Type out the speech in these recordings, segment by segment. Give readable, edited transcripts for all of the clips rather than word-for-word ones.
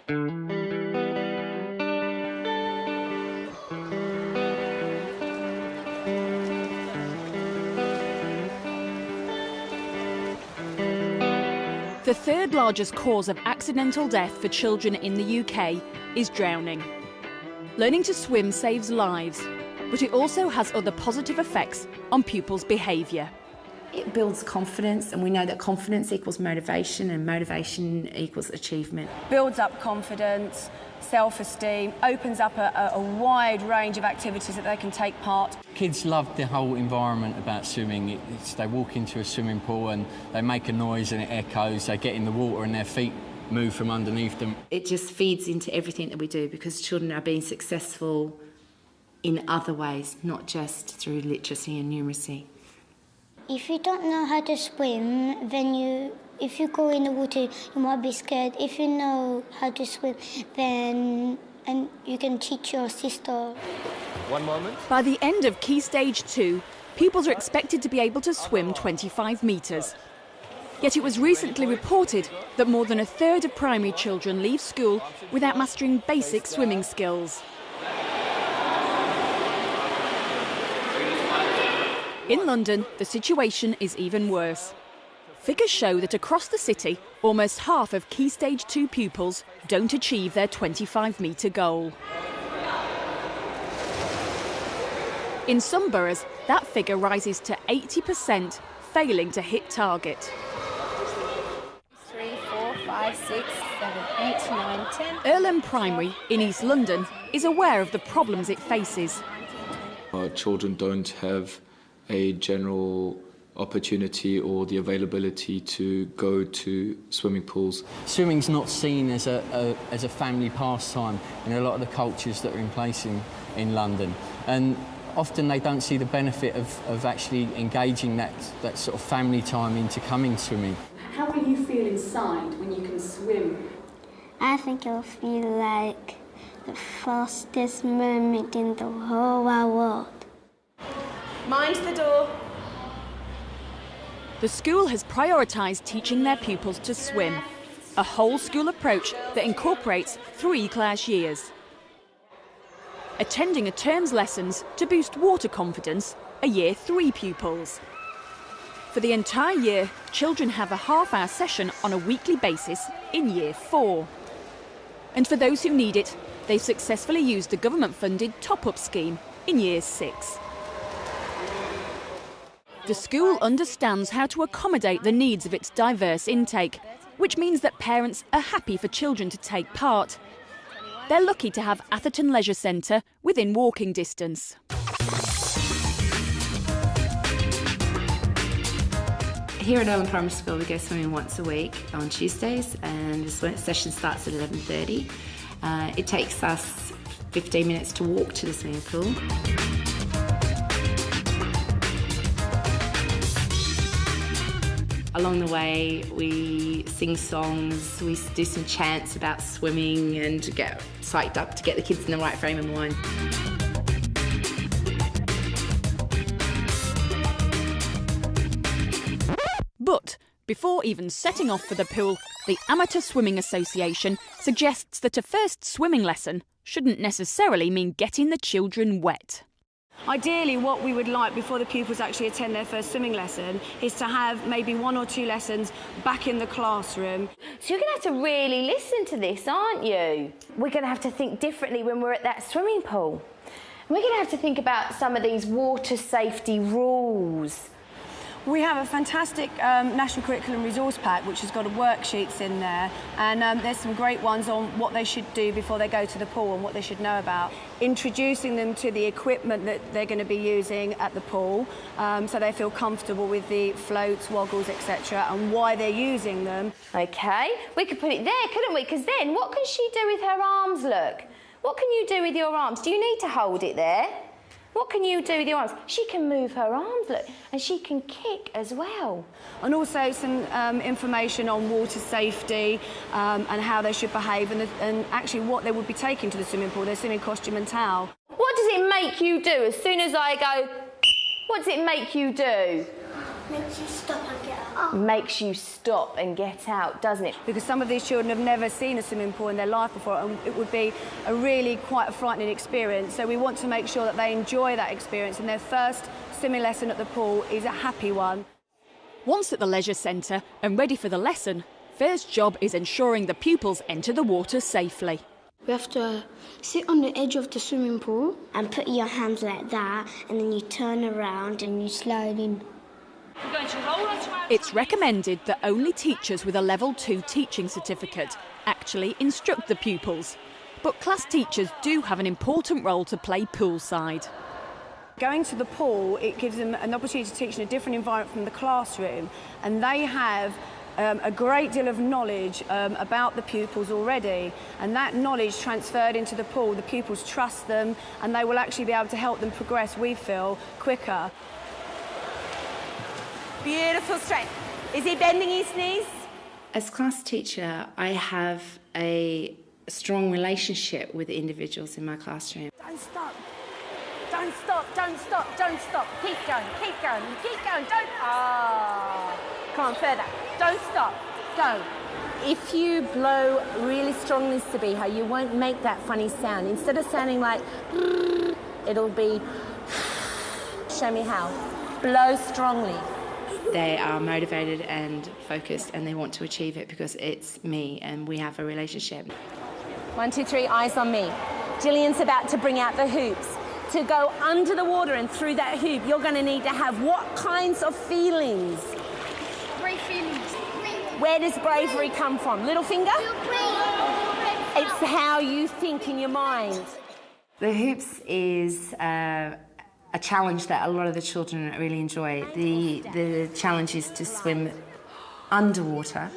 The third largest cause of accidental death for children in the UK is drowning. Learning to swim saves lives, but it also has other positive effects on pupils' behaviour. It builds confidence, and we know that confidence equals motivation and motivation equals achievement. Builds up confidence, self-esteem, opens up a wide range of activities that they can take part. Kids love the whole environment about swimming. They walk into a swimming pool and they make a noise and it echoes. They get in the water and their feet move from underneath them. It just feeds into everything that we do because children are being successful in other ways, not just through literacy and numeracy. If you don't know how to swim, then if you go in the water, you might be scared. If you know how to swim, then you can teach your sister. One moment. By the end of Key Stage 2, pupils are expected to be able to swim 25 metres. Yet it was recently reported that more than a third of primary children leave school without mastering basic swimming skills. In London, the situation is even worse. Figures show that across the city, almost half of Key Stage 2 pupils don't achieve their 25-metre goal. In some boroughs, that figure rises to 80%, failing to hit target. 3, 4, 5, 6, 7, 8, 9, 10. Earlham Primary in East London is aware of the problems it faces. Our children don't have a general opportunity or the availability to go to swimming pools. Swimming's not seen as a family pastime in a lot of the cultures that are in place in London. And often they don't see the benefit of actually engaging that sort of family time into coming swimming. How will you feel inside when you can swim? I think you'll feel like the fastest mermaid in the whole wide world. Mind the door. The school has prioritised teaching their pupils to swim, a whole school approach that incorporates 3 class years. Attending a term's lessons to boost water confidence are Year 3 pupils. For the entire year, children have a half-hour session on a weekly basis in Year 4. And for those who need it, they've successfully used the government-funded top-up scheme in Year 6. The school understands how to accommodate the needs of its diverse intake, which means that parents are happy for children to take part. They're lucky to have Atherton Leisure Centre within walking distance. Here at Earlham Primary School, we go swimming once a week on Tuesdays, and the session starts at 11:30. It takes us 15 minutes to walk to the swimming pool. Along the way, we sing songs, we do some chants about swimming and get psyched up to get the kids in the right frame of mind. But before even setting off for the pool, the Amateur Swimming Association suggests that a first swimming lesson shouldn't necessarily mean getting the children wet. Ideally, what we would like before the pupils actually attend their first swimming lesson is to have maybe 1 or 2 lessons back in the classroom. So you're going to have to really listen to this, aren't you? We're going to have to think differently when we're at that swimming pool. And we're going to have to think about some of these water safety rules. We have a fantastic National Curriculum Resource Pack which has got worksheets in there, and there's some great ones on what they should do before they go to the pool and what they should know about. Introducing them to the equipment that they're going to be using at the pool, so they feel comfortable with the floats, woggles, etc., and why they're using them. OK, we could put it there, couldn't we? Because then what can she do with her arms, look? What can you do with your arms? Do you need to hold it there? What can you do with your arms? She can move her arms, look, and she can kick as well. And also some information on water safety and how they should behave, and actually what they would be taking to the swimming pool, their swimming costume and towel. What does it make you do as soon as I go, what does it make you do? Makes you stop and get up. makes you stop and get out, doesn't it? Because some of these children have never seen a swimming pool in their life before, and it would be a really quite a frightening experience. So we want to make sure that they enjoy that experience, and their first swimming lesson at the pool is a happy one. Once at the leisure centre and ready for the lesson, Fair's job is ensuring the pupils enter the water safely. We have to sit on the edge of the swimming pool and put your hands like that, and then you turn around and you slide in. It's recommended that only teachers with a Level 2 teaching certificate actually instruct the pupils. But class teachers do have an important role to play poolside. Going to the pool, it gives them an opportunity to teach in a different environment from the classroom, and they have a great deal of knowledge about the pupils already, and that knowledge transferred into the pool, the pupils trust them, and they will actually be able to help them progress, we feel, quicker. Beautiful straight. Is he bending his knees? As class teacher, I have a strong relationship with the individuals in my classroom. Don't stop. Don't stop, don't stop, don't stop. Keep going, keep going, keep going. Don't. Come on, further. Don't stop. Go. If you blow really strongly, Sabiha, you won't make that funny sound. Instead of sounding like, it'll be, show me how. Blow strongly. They are motivated and focused, and they want to achieve it because it's me and we have a relationship. 1, 2, 3, eyes on me. Gillian's about to bring out the hoops. To go under the water and through that hoop, you're going to need to have what kinds of feelings? Brave feelings. Where does bravery come from? Little finger? It's how you think in your mind. The hoops is a challenge that a lot of the children really enjoy. The challenge is to swim underwater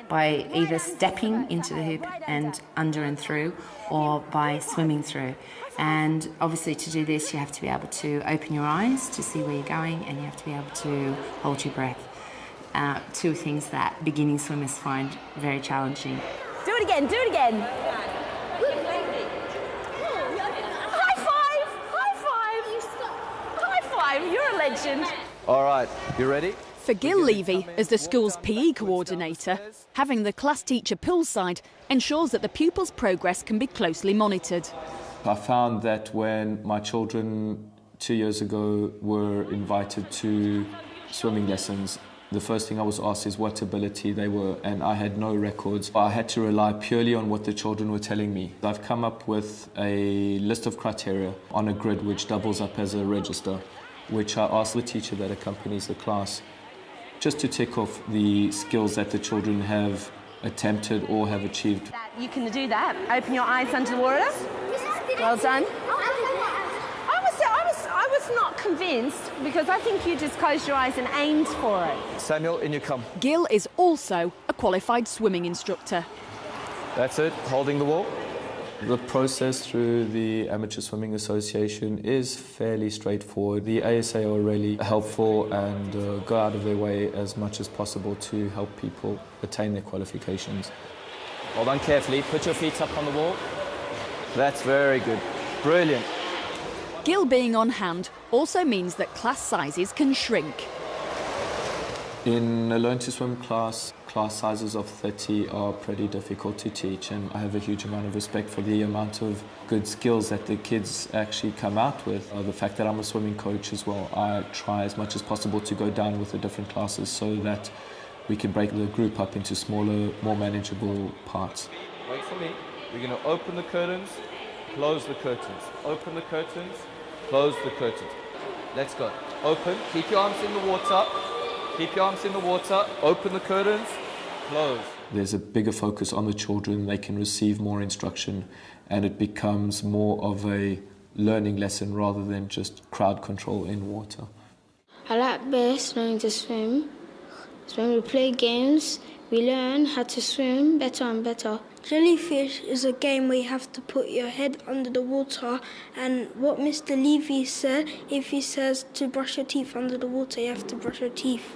by either stepping into the hoop and under and through, or by swimming through. And obviously to do this you have to be able to open your eyes to see where you're going, and you have to be able to hold your breath. Two things that beginning swimmers find very challenging. Do it again, do it again. High five, high five. High five, you're a legend. All right, you ready? For Gil Levy, as the school's PE coordinator, having the class teacher poolside ensures that the pupils' progress can be closely monitored. I found that when my children 2 years ago were invited to swimming lessons, the first thing I was asked is what ability they were, and I had no records. I had to rely purely on what the children were telling me. I've come up with a list of criteria on a grid which doubles up as a register, which I asked the teacher that accompanies the class just to tick off the skills that the children have attempted or have achieved. You can do that. Open your eyes under the water. Well done. I was not convinced, because I think you just closed your eyes and aimed for it. Samuel, in you come. Gil is also a qualified swimming instructor. That's it, holding the wall. The process through the Amateur Swimming Association is fairly straightforward. The ASA are really helpful and go out of their way as much as possible to help people attain their qualifications. Hold on carefully, put your feet up on the wall. That's very good, brilliant. Gil being on hand also means that class sizes can shrink. In a Learn to Swim class sizes of 30 are pretty difficult to teach, and I have a huge amount of respect for the amount of good skills that the kids actually come out with. The fact that I'm a swimming coach as well, I try as much as possible to go down with the different classes so that we can break the group up into smaller, more manageable parts. Wait for me. We're going to open the curtains, close the curtains. Open the curtains, close the curtains. Let's go. Open, keep your arms in the water. Keep your arms in the water, open the curtains, close. There's a bigger focus on the children, they can receive more instruction, and it becomes more of a learning lesson rather than just crowd control in water. I like best learning to swim. So when we play games, we learn how to swim better and better. Jellyfish is a game where you have to put your head under the water, and what Mr. Levy said, if he says to brush your teeth under the water, you have to brush your teeth.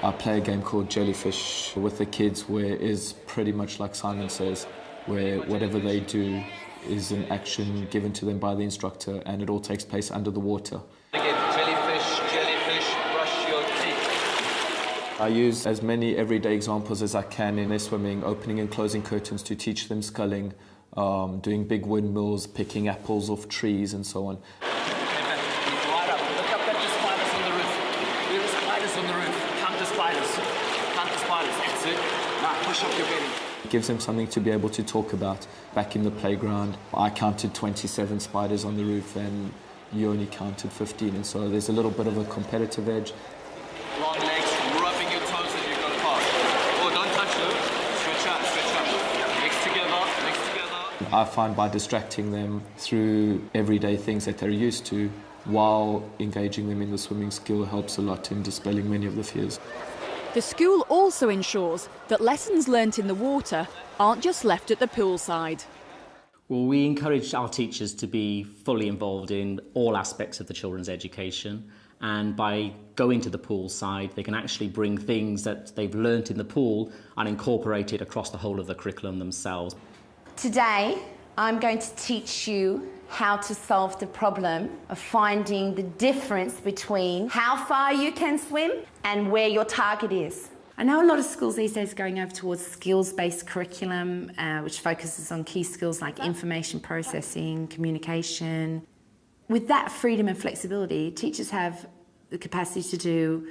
I play a game called Jellyfish with the kids where it is pretty much like Simon says, where whatever they do is an action given to them by the instructor, and it all takes place under the water. Again, jellyfish, jellyfish, brush your teeth. I use as many everyday examples as I can in their swimming, opening and closing curtains to teach them sculling, doing big windmills, picking apples off trees and so on. Right up. Look up at the spiders on the roof. There are spiders on the roof. Count the spiders. Count the spiders. That's it. Now push up your belly. It gives them something to be able to talk about. Back in the playground, I counted 27 spiders on the roof and you only counted 15, and so there's a little bit of a competitive edge. Long legs, rubbing your toes as you go past. Oh, don't touch them. Stretch out, stretch out. Legs together, legs together. I find by distracting them through everyday things that they're used to, while engaging them in the swimming skill, helps a lot in dispelling many of the fears. The school also ensures that lessons learnt in the water aren't just left at the poolside. Well, we encourage our teachers to be fully involved in all aspects of the children's education, and by going to the pool side they can actually bring things that they've learnt in the pool and incorporate it across the whole of the curriculum themselves. Today, I'm going to teach you how to solve the problem of finding the difference between how far you can swim and where your target is. I know a lot of schools these days are going over towards skills-based curriculum, which focuses on key skills like information processing, communication. With that freedom and flexibility, teachers have the capacity to do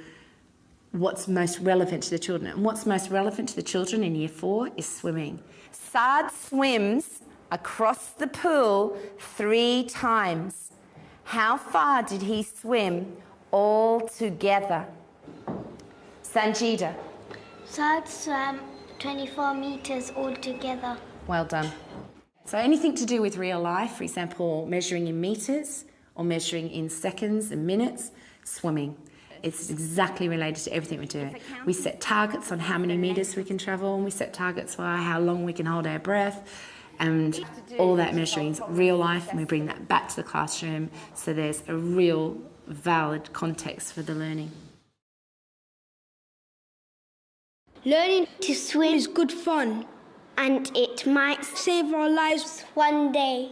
what's most relevant to the children. And what's most relevant to the children in Year 4 is swimming. Saad swims across the pool 3 times. How far did he swim all together? Sanjida. Saad swam 24 metres altogether. Well done. So anything to do with real life, for example, measuring in metres or measuring in seconds and minutes, swimming. It's exactly related to everything we do. We set targets on how many metres we can travel, and we set targets for how long we can hold our breath, and all that measuring is real life, and we bring that back to the classroom so there's a real valid context for the learning. Learning to swim is good fun, And it might save our lives one day.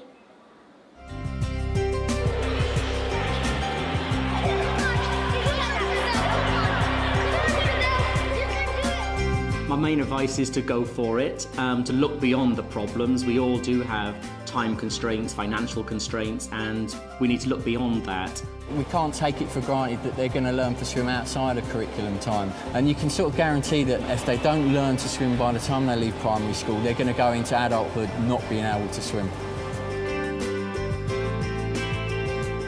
My main advice is to go for it, to look beyond the problems. We all do have time constraints, financial constraints, and we need to look beyond that. We can't take it for granted that they're going to learn to swim outside of curriculum time. And you can sort of guarantee that if they don't learn to swim by the time they leave primary school, they're going to go into adulthood not being able to swim.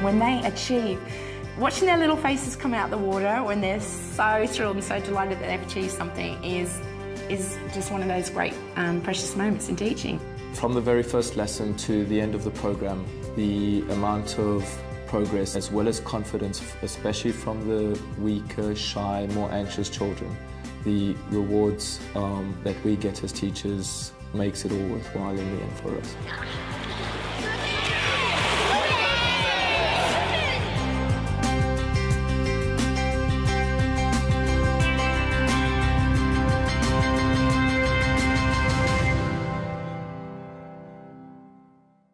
When they achieve, watching their little faces come out the water when they're so thrilled and so delighted that they've achieved something is just one of those great precious moments in teaching. From the very first lesson to the end of the program, the amount of progress as well as confidence, especially from the weaker, shy, more anxious children, the rewards that we get as teachers makes it all worthwhile in the end for us.